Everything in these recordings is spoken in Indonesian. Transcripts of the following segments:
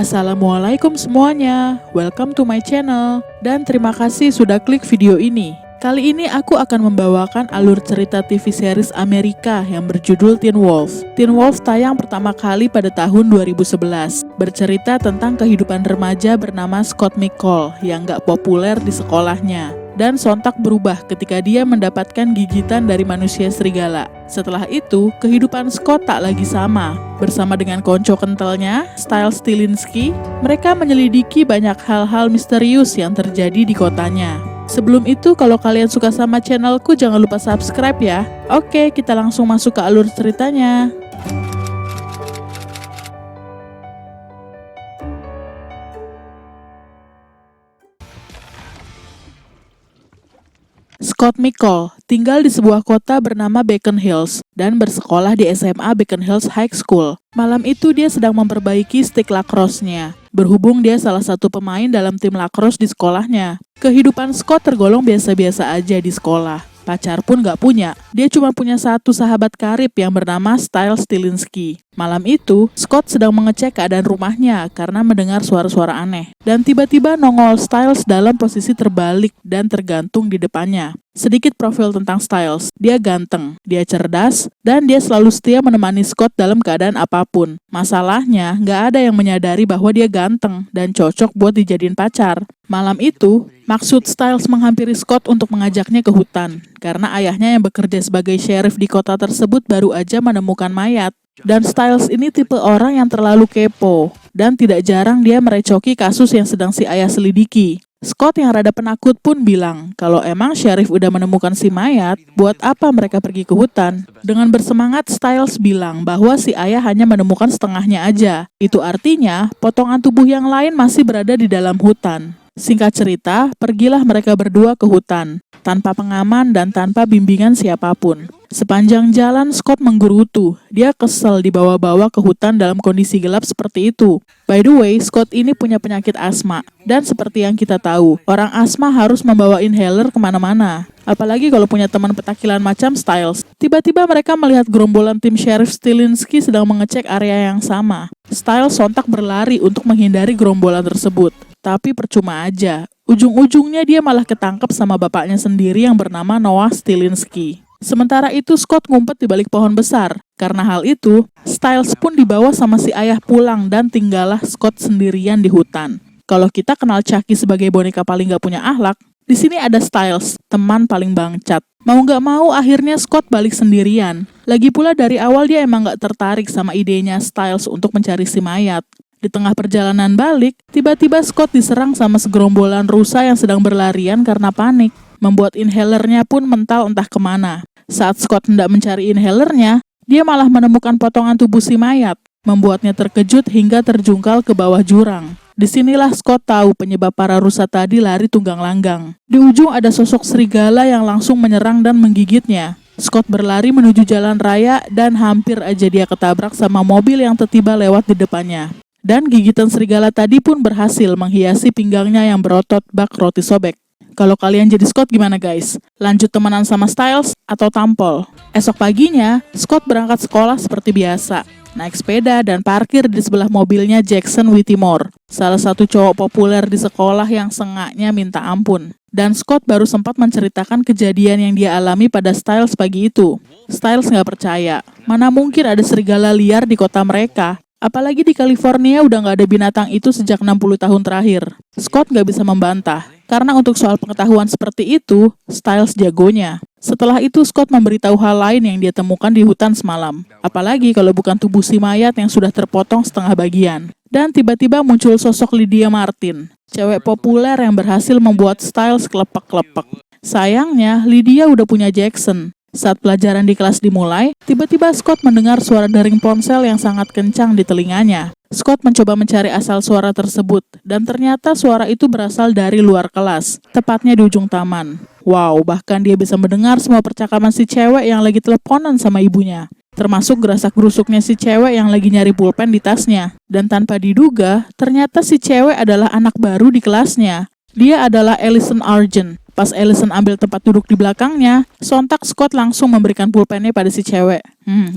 Assalamualaikum semuanya, welcome to my channel, dan terima kasih sudah klik video ini. Kali ini aku akan membawakan alur cerita TV series Amerika yang berjudul Teen Wolf. Teen Wolf tayang pertama kali pada tahun 2011, bercerita tentang kehidupan remaja bernama Scott McCall yang gak populer di sekolahnya, dan sontak berubah ketika dia mendapatkan gigitan dari manusia serigala. Setelah itu, kehidupan Scott tak lagi sama. Bersama dengan konco kentalnya, Stiles Stilinski, mereka menyelidiki banyak hal-hal misterius yang terjadi di kotanya. Sebelum itu, kalau kalian suka sama channelku, jangan lupa subscribe ya. Oke, kita langsung masuk ke alur ceritanya. Scott McCall tinggal di sebuah kota bernama Beacon Hills dan bersekolah di SMA Beacon Hills High School. Malam itu dia sedang memperbaiki stick lacrosse-nya. Berhubung dia salah satu pemain dalam tim lacrosse di sekolahnya. Kehidupan Scott tergolong biasa-biasa aja di sekolah. Pacar pun gak punya. Dia cuma punya satu sahabat karib yang bernama Stiles Stilinski. Malam itu, Scott sedang mengecek keadaan rumahnya karena mendengar suara-suara aneh. Dan tiba-tiba nongol Stiles dalam posisi terbalik dan tergantung di depannya. Sedikit profil tentang Stiles, dia ganteng, dia cerdas, dan dia selalu setia menemani Scott dalam keadaan apapun. Masalahnya, gak ada yang menyadari bahwa dia ganteng dan cocok buat dijadiin pacar. Malam itu, maksud Stiles menghampiri Scott untuk mengajaknya ke hutan, karena ayahnya yang bekerja sebagai sheriff di kota tersebut baru aja menemukan mayat. Dan Stiles ini tipe orang yang terlalu kepo, dan tidak jarang dia merecoki kasus yang sedang si ayah selidiki. Scott yang rada penakut pun bilang, kalau emang sheriff udah menemukan si mayat, buat apa mereka pergi ke hutan? Dengan bersemangat, Stiles bilang bahwa si ayah hanya menemukan setengahnya aja. Itu artinya, potongan tubuh yang lain masih berada di dalam hutan. Singkat cerita, pergilah mereka berdua ke hutan, tanpa pengaman dan tanpa bimbingan siapapun. Sepanjang jalan, Scott menggerutu. Dia kesel dibawa-bawa ke hutan dalam kondisi gelap seperti itu. By the way, Scott ini punya penyakit asma. Dan seperti yang kita tahu, orang asma harus membawa inhaler kemana-mana. Apalagi kalau punya teman petakilan macam Stiles. Tiba-tiba mereka melihat gerombolan tim Sheriff Stilinski sedang mengecek area yang sama. Stiles sontak berlari untuk menghindari gerombolan tersebut. Tapi percuma aja. Ujung-ujungnya dia malah ketangkep sama bapaknya sendiri yang bernama Noah Stilinski. Sementara itu Scott ngumpet di balik pohon besar. Karena hal itu, Stiles pun dibawa sama si ayah pulang dan tinggallah Scott sendirian di hutan. Kalau kita kenal Chucky sebagai boneka paling gak punya akhlak, di sini ada Stiles, teman paling bangcat. Mau gak mau akhirnya Scott balik sendirian. Lagi pula dari awal dia emang gak tertarik sama idenya Stiles untuk mencari si mayat. Di tengah perjalanan balik, tiba-tiba Scott diserang sama segerombolan rusa yang sedang berlarian karena panik. Membuat inhalernya pun mental entah kemana. Saat Scott hendak mencari inhalernya, dia malah menemukan potongan tubuh si mayat, membuatnya terkejut hingga terjungkal ke bawah jurang. Disinilah Scott tahu penyebab para rusa tadi lari tunggang langgang. Di ujung ada sosok serigala yang langsung menyerang dan menggigitnya. Scott berlari menuju jalan raya dan hampir aja dia ketabrak sama mobil yang tiba-tiba lewat di depannya. Dan gigitan serigala tadi pun berhasil menghiasi pinggangnya yang berotot bak roti sobek. Kalau kalian jadi Scott gimana guys? Lanjut temenan sama Stiles atau tampol? Esok paginya, Scott berangkat sekolah seperti biasa. Naik sepeda dan parkir di sebelah mobilnya Jackson Whittemore, salah satu cowok populer di sekolah yang sengaknya minta ampun. Dan Scott baru sempat menceritakan kejadian yang dia alami pada Stiles pagi itu. Stiles nggak percaya, mana mungkin ada serigala liar di kota mereka. Apalagi di California udah nggak ada binatang itu sejak 60 tahun terakhir. Scott nggak bisa membantah, karena untuk soal pengetahuan seperti itu, Stiles jagonya. Setelah itu Scott memberitahu hal lain yang dia temukan di hutan semalam. Apalagi kalau bukan tubuh si mayat yang sudah terpotong setengah bagian. Dan tiba-tiba muncul sosok Lydia Martin, cewek populer yang berhasil membuat Stiles kelepek-kelepek. Sayangnya, Lydia udah punya Jackson. Saat pelajaran di kelas dimulai, tiba-tiba Scott mendengar suara dering ponsel yang sangat kencang di telinganya. Scott mencoba mencari asal suara tersebut, dan ternyata suara itu berasal dari luar kelas, tepatnya di ujung taman. Wow, bahkan dia bisa mendengar semua percakapan si cewek yang lagi teleponan sama ibunya. Termasuk gerasak-gerusuknya si cewek yang lagi nyari pulpen di tasnya. Dan tanpa diduga, ternyata si cewek adalah anak baru di kelasnya. Dia adalah Allison Argent, Pas Allison ambil tempat duduk di belakangnya, sontak Scott langsung memberikan pulpennya pada si cewek.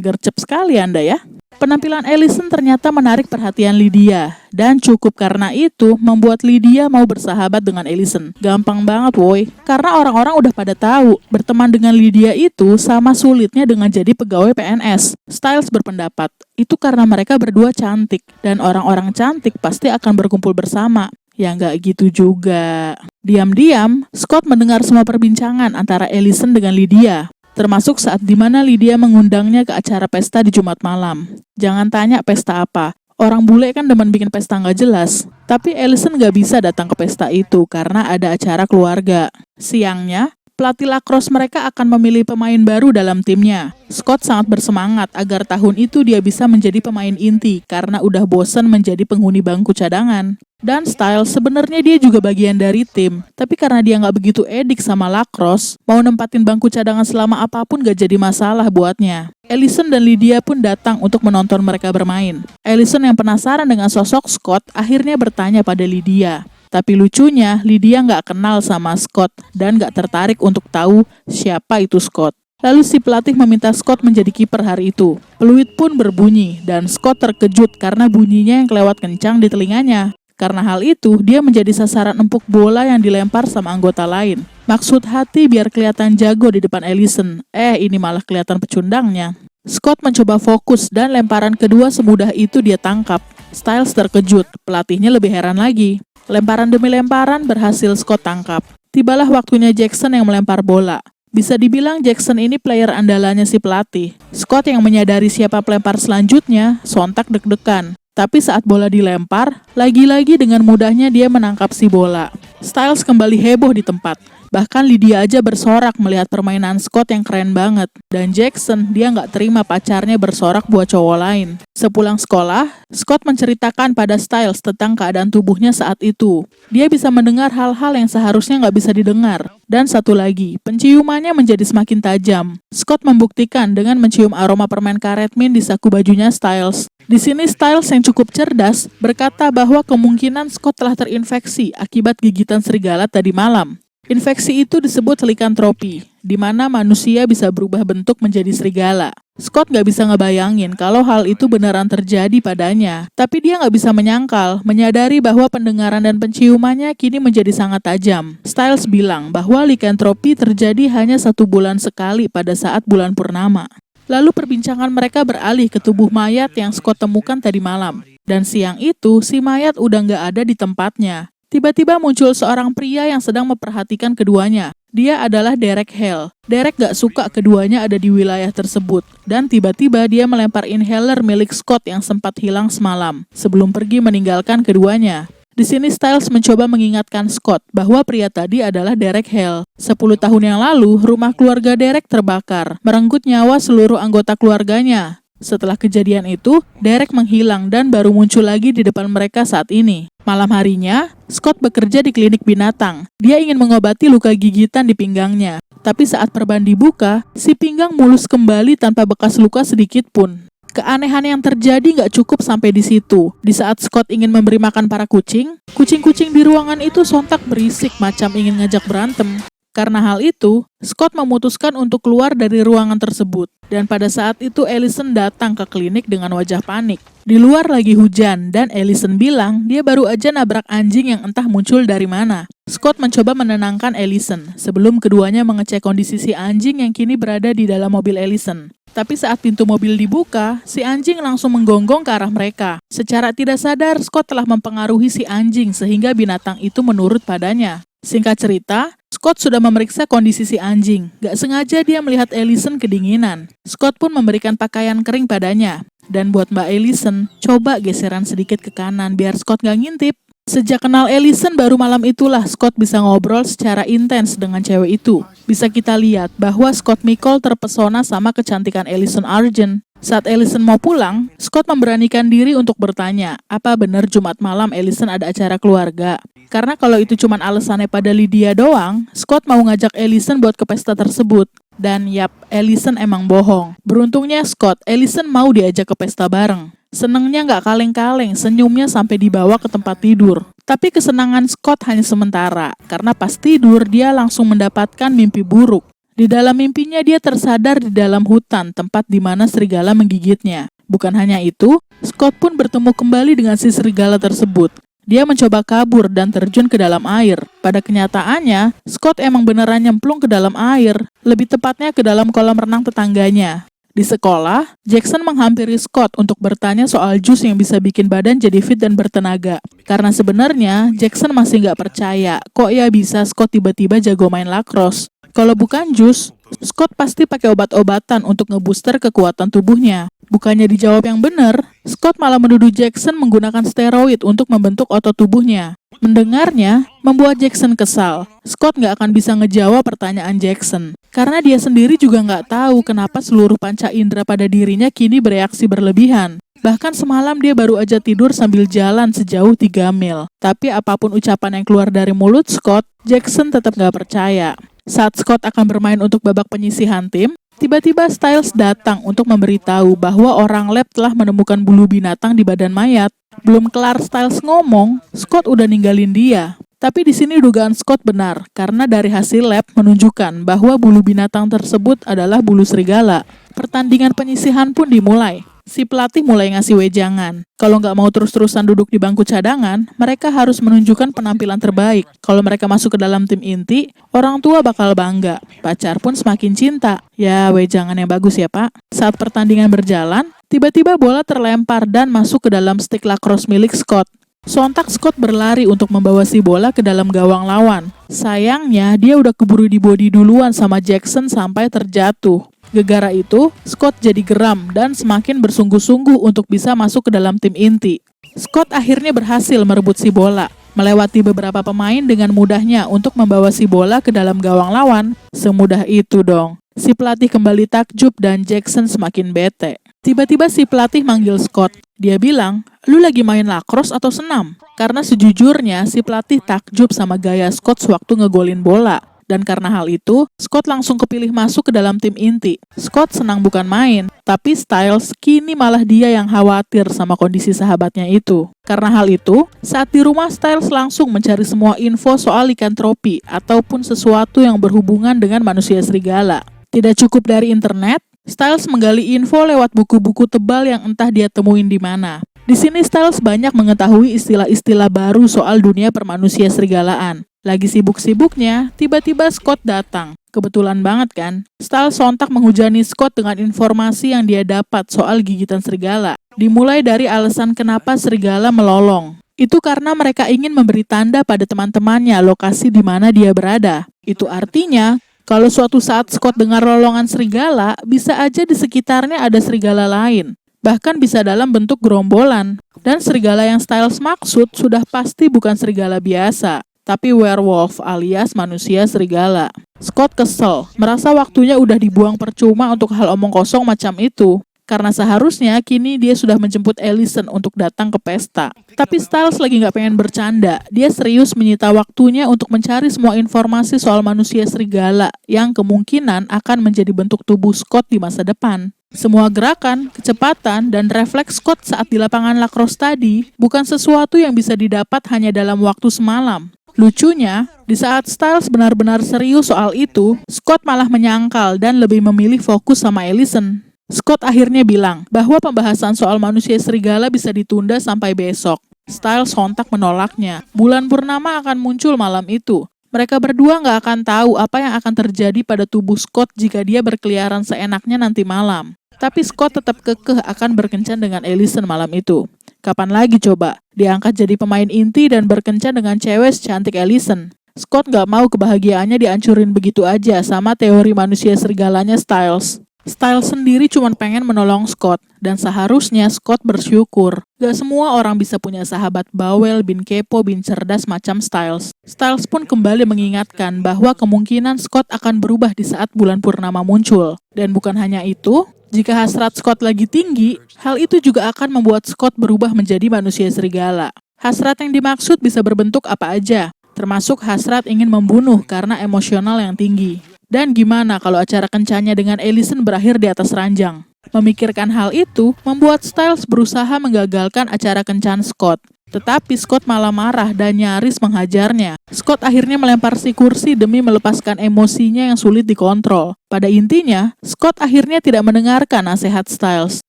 Gercep sekali Anda ya. Penampilan Allison ternyata menarik perhatian Lydia, dan cukup karena itu membuat Lydia mau bersahabat dengan Allison. Gampang banget woi, karena orang-orang udah pada tahu berteman dengan Lydia itu sama sulitnya dengan jadi pegawai PNS. Styles berpendapat, itu karena mereka berdua cantik, dan orang-orang cantik pasti akan berkumpul bersama. Ya nggak gitu juga. Diam-diam, Scott mendengar semua perbincangan antara Allison dengan Lydia. Termasuk saat dimana Lydia mengundangnya ke acara pesta di Jumat malam. Jangan tanya pesta apa, orang bule kan demen bikin pesta nggak jelas. Tapi Allison nggak bisa datang ke pesta itu karena ada acara keluarga. Siangnya, pelatih lacrosse mereka akan memilih pemain baru dalam timnya. Scott sangat bersemangat agar tahun itu dia bisa menjadi pemain inti karena udah bosan menjadi penghuni bangku cadangan. Dan Styles sebenarnya dia juga bagian dari tim, tapi karena dia nggak begitu edik sama lacrosse, mau nempatin bangku cadangan selama apapun gak jadi masalah buatnya. Allison dan Lydia pun datang untuk menonton mereka bermain. Allison yang penasaran dengan sosok Scott akhirnya bertanya pada Lydia. Tapi lucunya, Lydia nggak kenal sama Scott dan nggak tertarik untuk tahu siapa itu Scott. Lalu si pelatih meminta Scott menjadi kiper hari itu. Peluit pun berbunyi dan Scott terkejut karena bunyinya yang kelewat kencang di telinganya. Karena hal itu, dia menjadi sasaran empuk bola yang dilempar sama anggota lain. Maksud hati biar kelihatan jago di depan Allison. Ini malah kelihatan pecundangnya. Scott mencoba fokus dan lemparan kedua semudah itu dia tangkap. Styles terkejut, pelatihnya lebih heran lagi. Lemparan demi lemparan berhasil Scott tangkap. Tibalah waktunya Jackson yang melempar bola. Bisa dibilang Jackson ini player andalannya si pelatih. Scott yang menyadari siapa pelempar selanjutnya, sontak deg-degan. Tapi saat bola dilempar, lagi-lagi dengan mudahnya dia menangkap si bola. Styles kembali heboh di tempat. Bahkan Lydia aja bersorak melihat permainan Scott yang keren banget. Dan Jackson, dia nggak terima pacarnya bersorak buat cowok lain. Sepulang sekolah, Scott menceritakan pada Styles tentang keadaan tubuhnya saat itu. Dia bisa mendengar hal-hal yang seharusnya nggak bisa didengar. Dan satu lagi, penciumannya menjadi semakin tajam. Scott membuktikan dengan mencium aroma permen karet mint di saku bajunya Styles. Di sini Styles yang cukup cerdas berkata bahwa kemungkinan Scott telah terinfeksi akibat gigitan serigala tadi malam. Infeksi itu disebut likantropi, di mana manusia bisa berubah bentuk menjadi serigala. Scott nggak bisa ngebayangin kalau hal itu beneran terjadi padanya, tapi dia nggak bisa menyangkal, menyadari bahwa pendengaran dan penciumannya kini menjadi sangat tajam. Styles bilang bahwa likantropi terjadi hanya 1 bulan sekali pada saat bulan purnama. Lalu perbincangan mereka beralih ke tubuh mayat yang Scott temukan tadi malam. Dan siang itu, si mayat udah nggak ada di tempatnya. Tiba-tiba muncul seorang pria yang sedang memperhatikan keduanya. Dia adalah Derek Hale. Derek gak suka keduanya ada di wilayah tersebut. Dan tiba-tiba dia melempar inhaler milik Scott yang sempat hilang semalam, sebelum pergi meninggalkan keduanya. Di sini Styles mencoba mengingatkan Scott bahwa pria tadi adalah Derek Hale. 10 tahun yang lalu, rumah keluarga Derek terbakar, merenggut nyawa seluruh anggota keluarganya. Setelah kejadian itu, Derek menghilang dan baru muncul lagi di depan mereka saat ini. Malam harinya, Scott bekerja di klinik binatang. Dia ingin mengobati luka gigitan di pinggangnya. Tapi saat perban dibuka, si pinggang mulus kembali tanpa bekas luka sedikit pun. Keanehan yang terjadi nggak cukup sampai di situ. Di saat Scott ingin memberi makan para kucing, kucing-kucing di ruangan itu sontak berisik macam ingin ngajak berantem. Karena hal itu, Scott memutuskan untuk keluar dari ruangan tersebut. Dan pada saat itu Allison datang ke klinik dengan wajah panik. Di luar lagi hujan, dan Allison bilang dia baru aja nabrak anjing yang entah muncul dari mana. Scott mencoba menenangkan Allison sebelum keduanya mengecek kondisi si anjing yang kini berada di dalam mobil Allison. Tapi saat pintu mobil dibuka, si anjing langsung menggonggong ke arah mereka. Secara tidak sadar, Scott telah mempengaruhi si anjing sehingga binatang itu menurut padanya. Singkat cerita, Scott sudah memeriksa kondisi si anjing. Gak sengaja dia melihat Allison kedinginan. Scott pun memberikan pakaian kering padanya. Dan buat Mbak Allison, coba geseran sedikit ke kanan biar Scott gak ngintip. Sejak kenal Allison baru malam itulah Scott bisa ngobrol secara intens dengan cewek itu. Bisa kita lihat bahwa Scott Mikol terpesona sama kecantikan Allison Argent. Saat Allison mau pulang, Scott memberanikan diri untuk bertanya, apa benar Jumat malam Allison ada acara keluarga? Karena kalau itu cuma alasannya pada Lydia doang, Scott mau ngajak Allison buat ke pesta tersebut. Dan yap, Allison emang bohong. Beruntungnya Scott, Allison mau diajak ke pesta bareng. Senengnya nggak kaleng-kaleng, senyumnya sampai dibawa ke tempat tidur. Tapi kesenangan Scott hanya sementara, karena pas tidur dia langsung mendapatkan mimpi buruk. Di dalam mimpinya dia tersadar di dalam hutan, tempat di mana serigala menggigitnya. Bukan hanya itu, Scott pun bertemu kembali dengan si serigala tersebut. Dia mencoba kabur dan terjun ke dalam air. Pada kenyataannya, Scott emang beneran nyemplung ke dalam air, lebih tepatnya ke dalam kolam renang tetangganya. Di sekolah, Jackson menghampiri Scott untuk bertanya soal jus yang bisa bikin badan jadi fit dan bertenaga. Karena sebenarnya, Jackson masih nggak percaya, kok ya bisa Scott tiba-tiba jago main lacrosse. Kalau bukan jus, Scott pasti pakai obat-obatan untuk ngebooster kekuatan tubuhnya. Bukannya dijawab yang benar, Scott malah menuduh Jackson menggunakan steroid untuk membentuk otot tubuhnya. Mendengarnya, membuat Jackson kesal. Scott nggak akan bisa ngejawab pertanyaan Jackson. Karena dia sendiri juga nggak tahu kenapa seluruh panca indera pada dirinya kini bereaksi berlebihan. Bahkan semalam dia baru aja tidur sambil jalan sejauh 3 mil. Tapi apapun ucapan yang keluar dari mulut Scott, Jackson tetap nggak percaya. Saat Scott akan bermain untuk babak penyisihan tim, tiba-tiba Styles datang untuk memberitahu bahwa orang lab telah menemukan bulu binatang di badan mayat. Belum kelar Styles ngomong, Scott udah ninggalin dia. Tapi di sini dugaan Scott benar, karena dari hasil lab menunjukkan bahwa bulu binatang tersebut adalah bulu serigala. Pertandingan penyisihan pun dimulai. Si pelatih mulai ngasih wejangan. Kalau nggak mau terus-terusan duduk di bangku cadangan, mereka harus menunjukkan penampilan terbaik. Kalau mereka masuk ke dalam tim inti, orang tua bakal bangga. Pacar pun semakin cinta. Ya, wejangan yang bagus ya, Pak. Saat pertandingan berjalan, tiba-tiba bola terlempar dan masuk ke dalam stick lacrosse milik Scott. Sontak Scott berlari untuk membawa si bola ke dalam gawang lawan. Sayangnya, dia udah keburu di body duluan sama Jackson sampai terjatuh. Gegara itu, Scott jadi geram dan semakin bersungguh-sungguh untuk bisa masuk ke dalam tim inti. Scott akhirnya berhasil merebut si bola, melewati beberapa pemain dengan mudahnya untuk membawa si bola ke dalam gawang lawan. Semudah itu dong. Si pelatih kembali takjub dan Jackson semakin bete. Tiba-tiba si pelatih manggil Scott. Dia bilang, "Lu lagi main lacrosse atau senam?" Karena sejujurnya si pelatih takjub sama gaya Scott sewaktu ngegolin bola. Dan karena hal itu, Scott langsung kepilih masuk ke dalam tim inti. Scott senang bukan main, tapi Styles kini malah dia yang khawatir sama kondisi sahabatnya itu. Karena hal itu, saat di rumah Styles langsung mencari semua info soal likantropi ataupun sesuatu yang berhubungan dengan manusia serigala. Tidak cukup dari internet, Styles menggali info lewat buku-buku tebal yang entah dia temuin di mana. Di sini Styles banyak mengetahui istilah-istilah baru soal dunia permanusia serigalaan. Lagi sibuk-sibuknya, tiba-tiba Scott datang. Kebetulan banget kan? Styles sontak menghujani Scott dengan informasi yang dia dapat soal gigitan serigala. Dimulai dari alasan kenapa serigala melolong. Itu karena mereka ingin memberi tanda pada teman-temannya lokasi di mana dia berada. Itu artinya, kalau suatu saat Scott dengar lolongan serigala, bisa aja di sekitarnya ada serigala lain. Bahkan bisa dalam bentuk gerombolan. Dan serigala yang Styles maksud sudah pasti bukan serigala biasa, tapi werewolf alias manusia serigala. Scott kesel, merasa waktunya udah dibuang percuma untuk hal omong kosong macam itu. Karena seharusnya kini dia sudah menjemput Allison untuk datang ke pesta. Tapi Styles lagi gak pengen bercanda. Dia serius menyita waktunya untuk mencari semua informasi soal manusia serigala yang kemungkinan akan menjadi bentuk tubuh Scott di masa depan. Semua gerakan, kecepatan, dan refleks Scott saat di lapangan lacrosse tadi bukan sesuatu yang bisa didapat hanya dalam waktu semalam. Lucunya, di saat Styles benar-benar serius soal itu, Scott malah menyangkal dan lebih memilih fokus sama Allison. Scott akhirnya bilang bahwa pembahasan soal manusia serigala bisa ditunda sampai besok. Styles sontak menolaknya. Bulan purnama akan muncul malam itu. Mereka berdua nggak akan tahu apa yang akan terjadi pada tubuh Scott jika dia berkeliaran seenaknya nanti malam. Tapi Scott tetap kekeh akan berkencan dengan Allison malam itu. Kapan lagi coba? Diangkat jadi pemain inti dan berkencan dengan cewek secantik Allison. Scott nggak mau kebahagiaannya dihancurin begitu aja sama teori manusia serigalanya Styles. Styles sendiri cuma pengen menolong Scott, dan seharusnya Scott bersyukur. Gak semua orang bisa punya sahabat bawel, bin kepo, bin cerdas macam Styles. Styles pun kembali mengingatkan bahwa kemungkinan Scott akan berubah di saat bulan purnama muncul. Dan bukan hanya itu, jika hasrat Scott lagi tinggi, hal itu juga akan membuat Scott berubah menjadi manusia serigala. Hasrat yang dimaksud bisa berbentuk apa aja, termasuk hasrat ingin membunuh karena emosional yang tinggi. Dan gimana kalau acara kencannya dengan Allison berakhir di atas ranjang? Memikirkan hal itu, membuat Styles berusaha menggagalkan acara kencan Scott. Tetapi Scott malah marah dan nyaris menghajarnya. Scott akhirnya melempar si kursi demi melepaskan emosinya yang sulit dikontrol. Pada intinya, Scott akhirnya tidak mendengarkan nasihat Styles.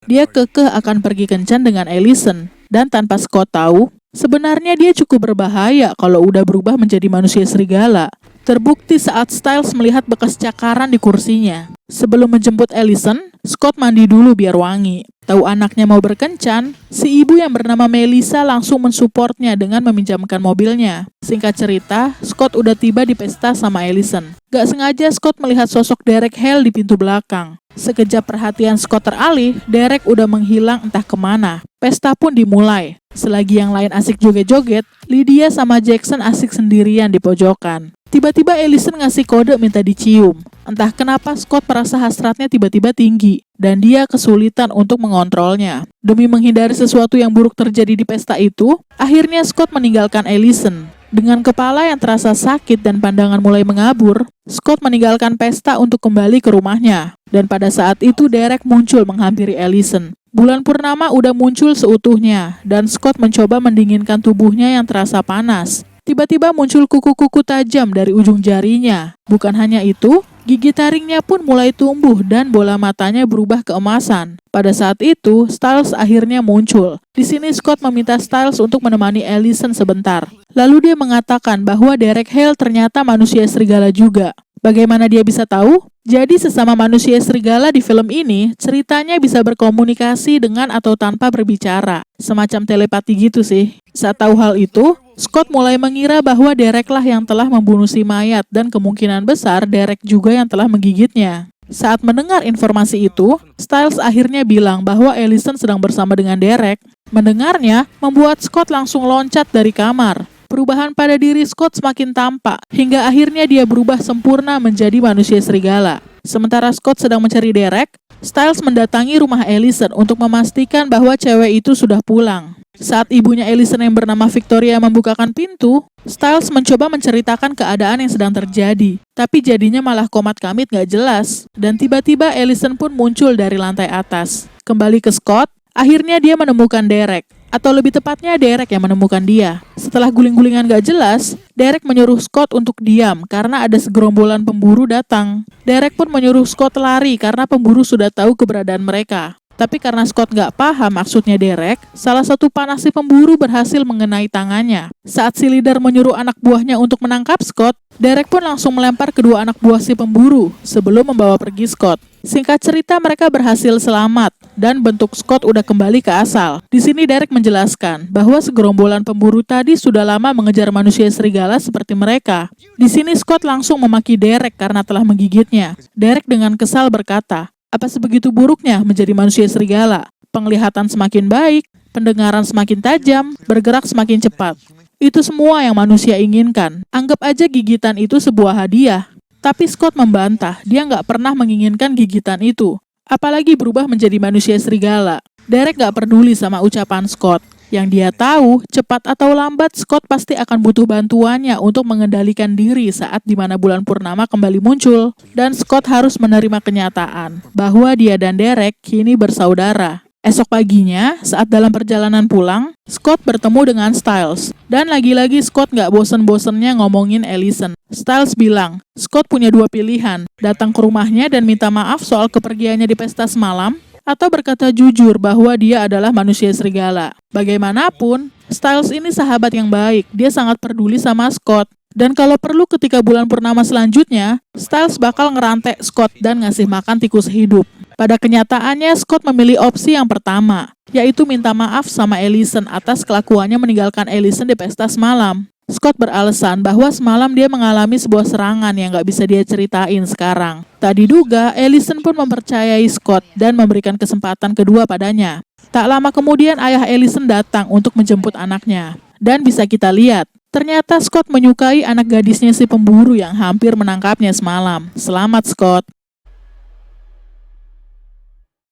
Dia kekeh akan pergi kencan dengan Allison. Dan tanpa Scott tahu, sebenarnya dia cukup berbahaya kalau udah berubah menjadi manusia serigala. Terbukti saat Styles melihat bekas cakaran di kursinya. Sebelum menjemput Allison, Scott mandi dulu biar wangi. Tahu anaknya mau berkencan, si ibu yang bernama Melissa langsung mensupportnya dengan meminjamkan mobilnya. Singkat cerita, Scott udah tiba di pesta sama Allison. Gak sengaja Scott melihat sosok Derek Hale di pintu belakang. Sekejap perhatian Scott teralih, Derek udah menghilang entah kemana. Pesta pun dimulai. Selagi yang lain asik joget-joget, Lydia sama Jackson asik sendirian di pojokan. Tiba-tiba Allison ngasih kode minta dicium. Entah kenapa Scott merasa hasratnya tiba-tiba tinggi, dan dia kesulitan untuk mengontrolnya. Demi menghindari sesuatu yang buruk terjadi di pesta itu, akhirnya Scott meninggalkan Allison. Dengan kepala yang terasa sakit dan pandangan mulai mengabur, Scott meninggalkan pesta untuk kembali ke rumahnya. Dan pada saat itu Derek muncul menghampiri Allison. Bulan purnama udah muncul seutuhnya, dan Scott mencoba mendinginkan tubuhnya yang terasa panas. Tiba-tiba muncul kuku-kuku tajam dari ujung jarinya. Bukan hanya itu, gigi taringnya pun mulai tumbuh dan bola matanya berubah keemasan. Pada saat itu, Styles akhirnya muncul. Di sini Scott meminta Styles untuk menemani Allison sebentar. Lalu dia mengatakan bahwa Derek Hale ternyata manusia serigala juga. Bagaimana dia bisa tahu? Jadi sesama manusia serigala di film ini, ceritanya bisa berkomunikasi dengan atau tanpa berbicara. Semacam telepati gitu sih. Saat tahu hal itu, Scott mulai mengira bahwa Derek lah yang telah membunuh si mayat dan kemungkinan besar Derek juga yang telah menggigitnya. Saat mendengar informasi itu, Styles akhirnya bilang bahwa Allison sedang bersama dengan Derek. Mendengarnya, membuat Scott langsung loncat dari kamar. Perubahan pada diri Scott semakin tampak, hingga akhirnya dia berubah sempurna menjadi manusia serigala. Sementara Scott sedang mencari Derek, Styles mendatangi rumah Allison untuk memastikan bahwa cewek itu sudah pulang. Saat ibunya Allison yang bernama Victoria membukakan pintu, Styles mencoba menceritakan keadaan yang sedang terjadi. Tapi jadinya malah komat kamit gak jelas. Dan tiba-tiba Allison pun muncul dari lantai atas. Kembali ke Scott, akhirnya dia menemukan Derek. Atau lebih tepatnya Derek yang menemukan dia. Setelah guling-gulingan gak jelas, Derek menyuruh Scott untuk diam karena ada segerombolan pemburu datang. Derek pun menyuruh Scott lari karena pemburu sudah tahu keberadaan mereka. Tapi karena Scott gak paham maksudnya Derek, salah satu panah si pemburu berhasil mengenai tangannya. Saat si leader menyuruh anak buahnya untuk menangkap Scott, Derek pun langsung melempar kedua anak buah si pemburu sebelum membawa pergi Scott. Singkat cerita mereka berhasil selamat dan bentuk Scott udah kembali ke asal. Di sini Derek menjelaskan bahwa segerombolan pemburu tadi sudah lama mengejar manusia serigala seperti mereka. Di sini Scott langsung memaki Derek karena telah menggigitnya. Derek dengan kesal berkata, "Apa sebegitu buruknya menjadi manusia serigala? Penglihatan semakin baik, pendengaran semakin tajam, bergerak semakin cepat. Itu semua yang manusia inginkan. Anggap aja gigitan itu sebuah hadiah." Tapi Scott membantah, dia nggak pernah menginginkan gigitan itu. Apalagi berubah menjadi manusia serigala. Derek nggak peduli sama ucapan Scott. Yang dia tahu, cepat atau lambat Scott pasti akan butuh bantuannya untuk mengendalikan diri saat dimana bulan purnama kembali muncul. Dan Scott harus menerima kenyataan bahwa dia dan Derek kini bersaudara. Esok paginya, saat dalam perjalanan pulang, Scott bertemu dengan Styles. Dan lagi-lagi Scott gak bosen-bosennya ngomongin Allison. Styles bilang, Scott punya dua pilihan, datang ke rumahnya dan minta maaf soal kepergiannya di pesta semalam, atau berkata jujur bahwa dia adalah manusia serigala. Bagaimanapun, Styles ini sahabat yang baik, dia sangat peduli sama Scott. Dan kalau perlu ketika bulan purnama selanjutnya, Styles bakal ngerantai Scott dan ngasih makan tikus hidup. Pada kenyataannya, Scott memilih opsi yang pertama, yaitu minta maaf sama Allison atas kelakuannya meninggalkan Allison di pesta semalam. Scott beralasan bahwa semalam dia mengalami sebuah serangan yang gak bisa dia ceritain sekarang. Tak diduga, Allison pun mempercayai Scott dan memberikan kesempatan kedua padanya. Tak lama kemudian ayah Allison datang untuk menjemput anaknya. Dan bisa kita lihat, ternyata Scott menyukai anak gadisnya si pemburu yang hampir menangkapnya semalam. Selamat Scott.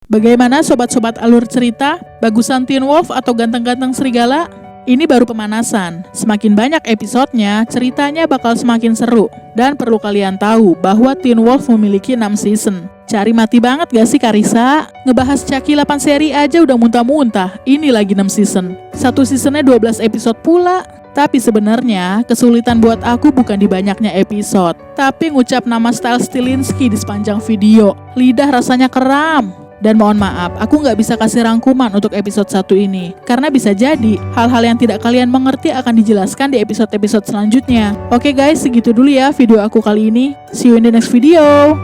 Bagaimana sobat-sobat alur cerita? Bagusan Teen Wolf atau ganteng-ganteng serigala? Ini baru pemanasan. Semakin banyak episodenya, ceritanya bakal semakin seru. Dan perlu kalian tahu bahwa Teen Wolf memiliki 6 season. Cari mati banget gak sih Karissa? Ngebahas Chucky 8 seri aja udah muntah-muntah. Ini lagi 6 season. Satu seasonnya 12 episode pula. Tapi sebenarnya kesulitan buat aku bukan di banyaknya episode, tapi ngucap nama Style Stilinski di sepanjang video. Lidah rasanya kram. Dan mohon maaf, aku nggak bisa kasih rangkuman untuk episode 1 ini. Karena bisa jadi, hal-hal yang tidak kalian mengerti akan dijelaskan di episode-episode selanjutnya. Oke guys, segitu dulu ya video aku kali ini. See you in the next video.